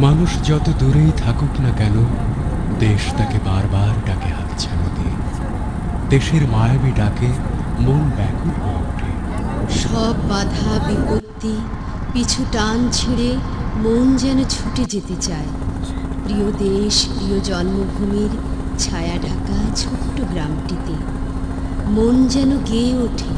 মানুষ যত দূরেই থাকুক না কেন, দেশ তাকে বারবার ডাকে হাতছানি দিয়ে। দেশের মায়াবী ডাকে মন ব্যাকুল হয়ে ওঠে। সব বাধা বিপত্তি পিছু টান ছেড়ে মন যেন ছুটে যেতে চায় প্রিয় দেশ, প্রিয় জন্মভূমির ছায়া ঢাকা ছোট্ট গ্রামটিতে। মন যেন গেয়ে ওঠে